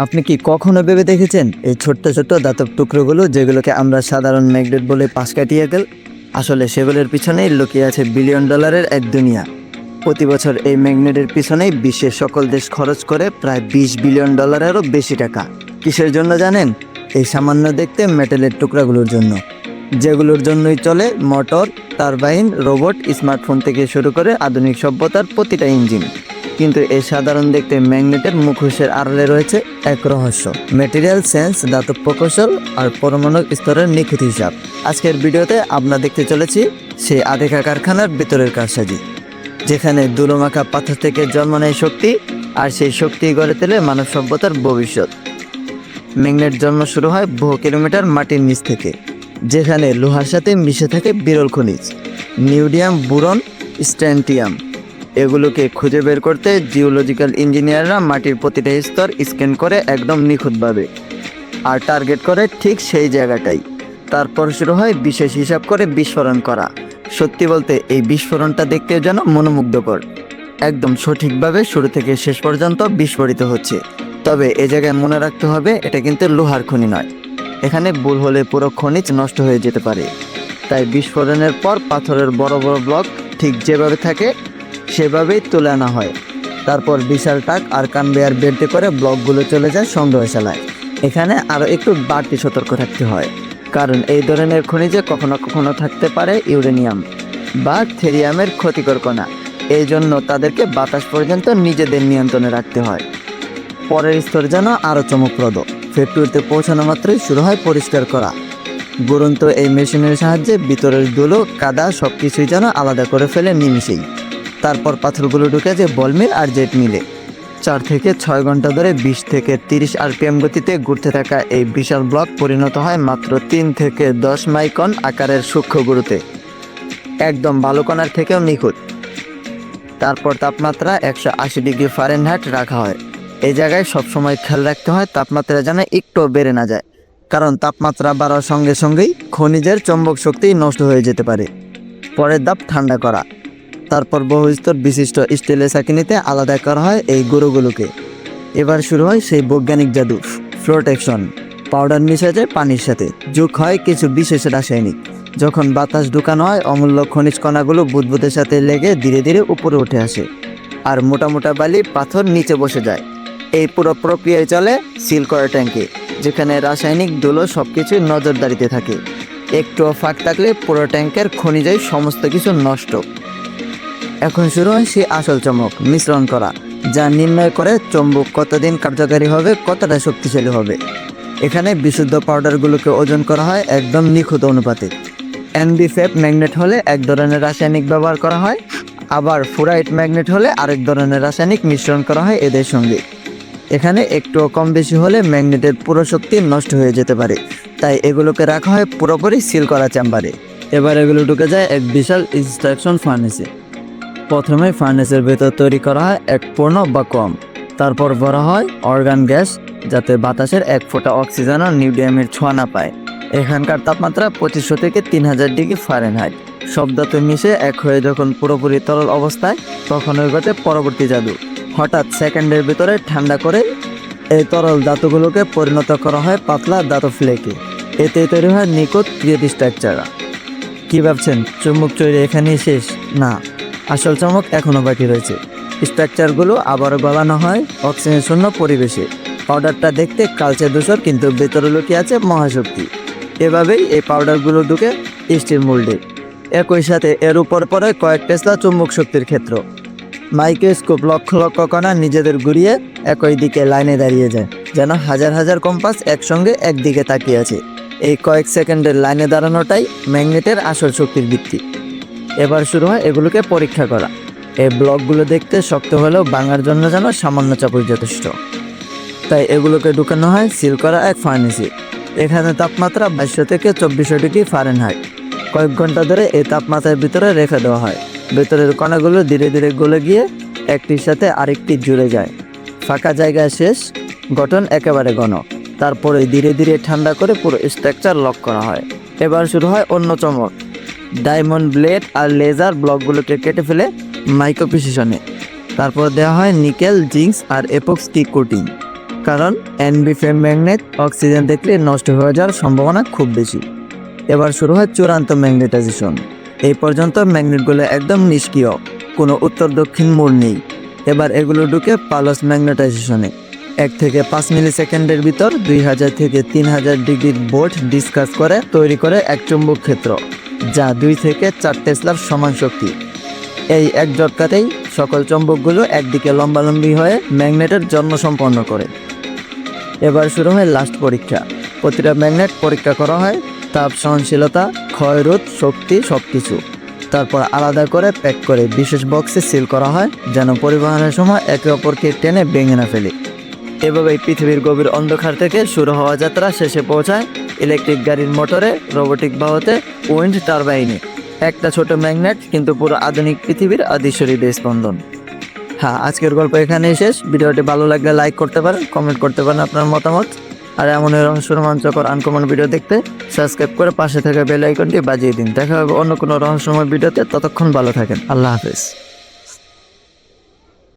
আপনি কি কখনো ভেবে দেখেছেন এই ছোট্ট ছোট্ট ধাতব টুকরোগুলো যেগুলোকে আমরা সাধারণ ম্যাগনেট বলে পাশ কাটিয়ে গেল, আসলে সেগুলোর পিছনেই লুকিয়ে আছে বিলিয়ন ডলারের এক দুনিয়া। প্রতি বছর এই ম্যাগনেটের পিছনেই বিশ্বের সকল দেশ খরচ করে প্রায় 20 বিলিয়ন ডলারেরও বেশি টাকা। কিসের জন্য জানেন? এই সামান্য দেখতে মেটালের টুকরাগুলোর জন্য, যেগুলোর জন্যই চলে মোটর, টারবাইন, রোবট, স্মার্টফোন থেকে শুরু করে আধুনিক সভ্যতার প্রতিটা ইঞ্জিন। কিন্তু এই সাধারণ দেখতে ম্যাগনেটের মুখোশের আড়ালে রয়েছে এক রহস্য, ম্যাটেরিয়াল সেন্স, ধাতব প্রকৌশল আর পরমাণু স্তরের নিখুঁত হিসাব। আজকের ভিডিওতে আমরা দেখতে চলেছি সেই আধেকা কারখানার ভিতরের কারসাজি, যেখানে ধুলোমাখা পাথর থেকে জন্ম নেয় শক্তি, আর সেই শক্তি গড়ে তোলে মানব সভ্যতার ভবিষ্যৎ। ম্যাগনেট জন্ম শুরু হয় বহু কিলোমিটার মাটির নিচ থেকে, যেখানে লোহার সাথে মিশে থাকে বিরল খনিজ নিউডিয়াম, বুরন, স্ট্যান্টিয়াম। এগুলোকে খুঁজে বের করতে জিওলজিক্যাল ইঞ্জিনিয়াররা মাটির প্রতিটা স্তর স্ক্যান করে একদম নিখুঁতভাবে, আর টার্গেট করে ঠিক সেই জায়গাটাই। তারপর শুরু হয় বিশেষ হিসাব করে বিস্ফোরণ করা। সত্যি বলতে এই বিস্ফোরণটা দেখতে যেন মনোমুগ্ধকর, একদম সঠিকভাবে শুরু থেকে শেষ পর্যন্ত বিস্ফোরিত হচ্ছে। তবে এ জায়গায় মনে রাখতে হবে, এটা কিন্তু লোহার খনি নয়। এখানে ভুল হলে পুরো খনিজ নষ্ট হয়ে যেতে পারে। তাই বিস্ফোরণের পর পাথরের বড় বড় ব্লক ঠিক যেভাবে থাকে সেভাবেই তুলে আনা হয়। তারপর বিশাল ট্রাক আর কনভেয়ার বেল্টে করে ব্লকগুলো চলে যায় সংগ্রহশালায়। এখানে আরও একটু বাড়তি সতর্ক থাকতে হয়, কারণ এই ধরনের খনিজে কখনো কখনো থাকতে পারে ইউরেনিয়াম বা থেরিয়ামের ক্ষতিকর কণা। এই জন্য তাদেরকে বাতাস পর্যন্ত নিজেদের নিয়ন্ত্রণে রাখতে হয়। পরের স্তর যেন আরও চমকপ্রদ। ফ্যাক্টরিতে পৌঁছানো মাত্রই শুরু হয় পরিষ্কার করা। গুরুত্ব এই মেশিনের সাহায্যে ভিতরের ধুলো, কাদা সব কিছুই যেন আলাদা করে ফেলে নিমিষেই। তারপর পাথরগুলো ঢুকে যায় বল মিল আর জেট মিলে। 4 থেকে 6 ঘন্টা ধরে 20 থেকে 30 আরপিএম গতিতে ঘুরতে থাকা এই বিশাল ব্লক পরিণত হয় মাত্র 3 থেকে 10 মাইক্রন আকারের সূক্ষ্ম গুঁড়োতে, একদম বালু কণার থেকেও নিখুঁত। তারপর তাপমাত্রা 180 ডিগ্রি ফারেনহাইট রাখা হয়। এই জায়গায় সবসময় খেয়াল রাখতে হয় তাপমাত্রা যেন একটু বেড়ে না যায়, কারণ তাপমাত্রা বাড়ার সঙ্গে সঙ্গেই খনিজের চৌম্বক শক্তি নষ্ট হয়ে যেতে পারে। পরের ধাপ ঠান্ডা করা। তারপর বহু স্তর বিশিষ্ট স্টিলের চাকিনিতে আলাদা করা হয় এই গুঁড়োগুলোকে। এবার শুরু হয় সেই বৈজ্ঞানিক জাদু, ফ্লোটেকশন। পাউডার মিশে যায় পানির সাথে, যোগ হয় কিছু বিশেষ রাসায়নিক। যখন বাতাস ঢুকানো হয়, অমূল্য খনিজ কণাগুলো বুদবুদের সাথে লেগে ধীরে ধীরে উপরে উঠে আসে, আর মোটা মোটা বালি পাথর নিচে বসে যায়। এই পুরো প্রক্রিয়ায় চলে সিল করা ট্যাঙ্কে, যেখানে রাসায়নিক ধুলো সব কিছুই নজরদারিতে থাকে। একটুও ফাঁক থাকলে পুরো ট্যাঙ্কের খনিজেই সমস্ত কিছু নষ্ট। এখন শুরু হয় সেই আসল চমক, মিশ্রণ করা, যা নির্ণয় করে চুম্বক কতদিন কার্যকারী হবে, কতটা শক্তিশালী হবে। এখানে বিশুদ্ধ পাউডারগুলোকে ওজন করা হয় একদম নিখুঁত অনুপাতে। এনবি-ফেপ ম্যাগনেট হলে এক ধরনের রাসায়নিক ব্যবহার করা হয়, আবার ফুরাইট ম্যাগনেট হলে আরেক ধরনের রাসায়নিক মিশ্রণ করা হয় এদের সঙ্গে। এখানে একটুও কম বেশি হলে ম্যাগনেটের পুরো শক্তি নষ্ট হয়ে যেতে পারে, তাই এগুলোকে রাখা হয় পুরোপুরি সিল করা চেম্বারে। এবার এগুলো ঢুকে যায় এক বিশাল এক্সট্রাকশন ফার্নেসে। প্রথমে ফার্নেসের ভেতর তৈরি করা হয় এক পূর্ণ ভ্যাকুয়াম। তারপর ভরা হয় অর্গান গ্যাস, যাতে বাতাসের এক ফোঁটা অক্সিজেন আর নিউডিয়ামের ছোঁয়া না পায়। এখানকার তাপমাত্রা 2500 থেকে 3000 ডিগ্রি ফারেনহাইট। সব ধাতু মিশে এক হয়ে যখন পুরোপুরি তরল অবস্থায়, তখন হয়ে ঘটে পরবর্তী জাদু। হঠাৎ সেকেন্ডের ভিতরে ঠান্ডা করে এই তরল ধাতুগুলোকে পরিণত করা হয় পাতলা ধাতব ফ্লেকে। এতে তৈরি হয় নিখুঁত ক্রিয়েট স্ট্রাকচার। কি ভাবছেন চুম্বক তৈরি এখানেই শেষ? না, আসল চমক এখনও বাকি রয়েছে। স্ট্রাকচারগুলো আবারও গলানো হয় অক্সিজেন শূন্য পরিবেশে। পাউডারটা দেখতে কালচে ধূসর, কিন্তু ভেতরে লুকিয়ে আছে মহাশক্তি। এভাবেই এই পাউডারগুলো ঢুকে স্টিল মোল্ডে। একই সাথে এর উপর পরে কয়েক টেসলা চুম্বক শক্তির ক্ষেত্র। মাইক্রোস্কোপ লক্ষ লক্ষ কণা নিজেদের ঘুরিয়ে একই দিকে লাইনে দাঁড়িয়ে যায়, যেন হাজার হাজার কম্পাস একসঙ্গে একদিকে তাকিয়ে আছে। এই কয়েক সেকেন্ডের লাইনে দাঁড়ানোটাই ম্যাগনেটের আসল শক্তির ভিত্তি। এবার শুরু হয় এগুলোকে পরীক্ষা করা। এই ব্লকগুলো দেখতে শক্ত হলেও ভাঙার জন্য যেন সামান্য চাপই যথেষ্ট। তাই এগুলোকে ঢুকানো হয় সিল করা এক ফার্নেসে। এখানে তাপমাত্রা 2200 থেকে 2400 ডিগ্রি ফারেনহাইট। কয়েক ঘন্টা ধরে এই তাপমাত্রার ভিতরে রেখে দেওয়া হয়। ভেতরের কণাগুলো ধীরে ধীরে গলে গিয়ে একটির সাথে আরেকটি জুড়ে যায়। ফাঁকা জায়গা শেষ, গঠন একেবারে ঘন। তারপরে ধীরে ধীরে ঠান্ডা করে পুরো স্ট্রাকচার লক করা হয়। এবার শুরু হয় অন্য চমক, ডায়মন্ড ব্লেড আর লেজার ব্লকগুলোকে কেটে ফেলে মাইক্রো প্রিসিশনে। তারপর দেওয়া হয় নিকেল, জিঙ্কস আর এপক্সি কোটিং। কারণ এনবি ফ্রেম ম্যাগনেট অক্সিজেন দেখলে নষ্ট হয়ে যাওয়ার সম্ভাবনা খুব বেশি। এবার শুরু হয় চূড়ান্ত ম্যাগনেটাইজেশন। এই পর্যন্ত ম্যাগনেটগুলো একদম নিষ্ক্রিয়, কোনো উত্তর দক্ষিণ মোড় নেই। এবার এগুলো ঢুকে পালস ম্যাগনেটাইজেশনে 1 থেকে 5 মিলি সেকেন্ডের ভিতর 2000 থেকে 3000 ডিগ্রি ভোল্ট ডিসকাস করে তৈরি করে এক চুম্বক ক্ষেত্র, যা 2 থেকে 4 টেসলার সমান শক্তি। এই এক ঝটকাতেই সকল চৌম্বকগুলো একদিকে লম্বালম্বি হয়ে ম্যাগনেটের জন্ম সম্পন্ন করে। এবার শুরু হয় লাস্ট পরীক্ষা। প্রতিটা ম্যাগনেট পরীক্ষা করা হয়, তাপ সহনশীলতা, ক্ষয়রোধ, শক্তি সবকিছু। তারপর আলাদা করে প্যাক করে বিশেষ বক্সে সিল করা হয়, যেন পরিবহনের সময় একে অপরকে টেনে ভেঙে না ফেলে। এভাবেই পৃথিবীর গভীর অন্ধকার থেকে শুরু হওয়া যাত্রা শেষে পৌঁছায় ইলেকট্রিক গাড়ির মোটরে, রোবোটিক বাহতে, উইন্ড টারবাইনে। একটা ছোট ম্যাগনেট কিন্তু পুরো আধুনিক পৃথিবীর আদিশরী স্পন্দন। হ্যাঁ, আজকের গল্প এখানেই শেষ। ভিডিওটি ভালো লাগলে লাইক করতে পারেন, কমেন্ট করতে পারেন আপনার মতামত। আর এমন রোমাঞ্চকর আনকমন ভিডিও দেখতে সাবস্ক্রাইব করে পাশে থাকা বেল আইকনটি বাজিয়ে দিন। দেখা হবে অন্য কোনো রহস্যময় ভিডিওতে। ততক্ষণ ভালো থাকেন। আল্লাহ হাফেজ।